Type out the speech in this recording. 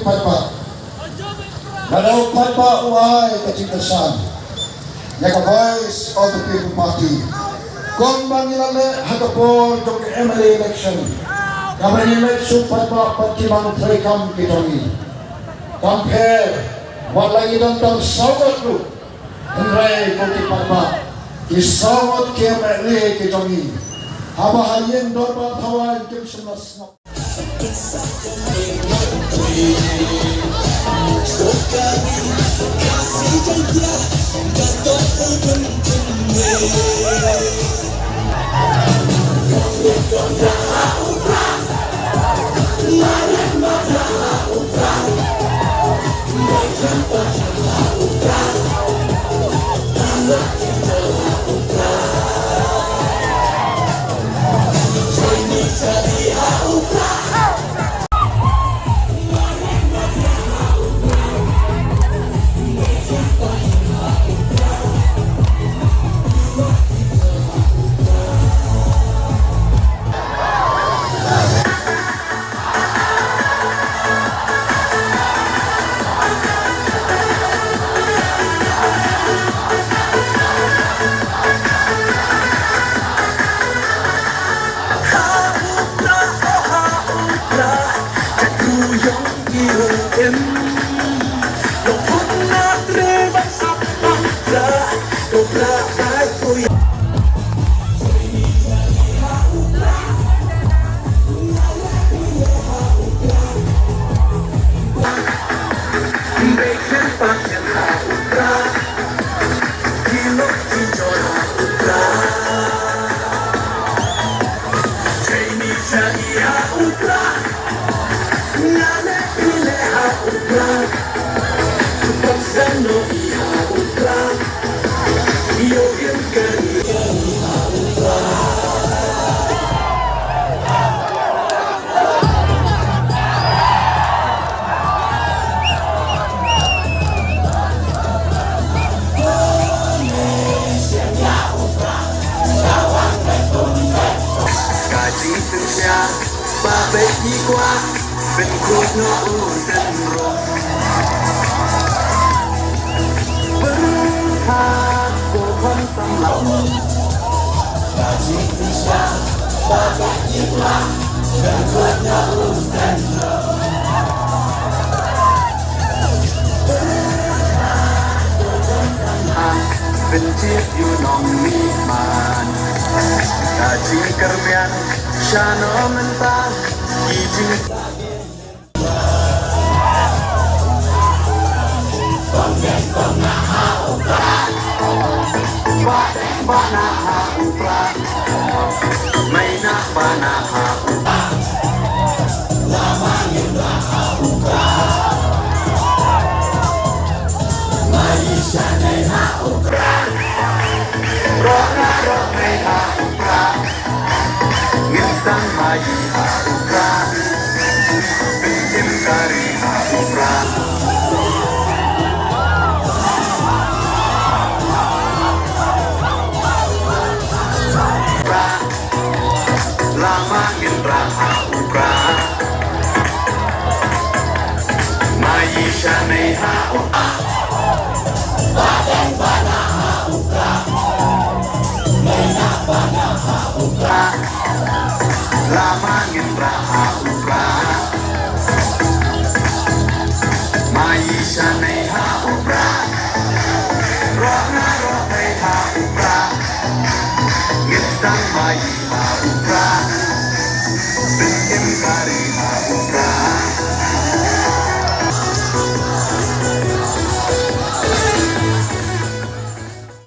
padpa. Nadaw padpa uhay kacikasan. Yaka voice of the people party. Kung mangilale hagapon tong MLA election. Kami election padpa patimang trekam kitami. Compare walay idantang sawat lu. Henry Koki padpa. Kisawat ke MLA kitami. Habahayin dorba tawai kim sunas.เป็นครูน้องเดินรมเบิ้งหาโกคนสำหรับกาจีสิชาบาบาจิตละเป็นครูน้องเดินรมเป็นเจี๊ยบอยู่น้องมีมานกาจีกระเมียนชาโนมันตาอีจิงBanaha upra, maina banaha upra, lama yuraha upra, maisha neha upra, rona roneha upra, nginsang maiha upra, bintim kariha upra. Lama raha ukra Maisha neha ukra Badan banaha ukra Maina banaha ukra Lama raha ukra Maisha neha ukra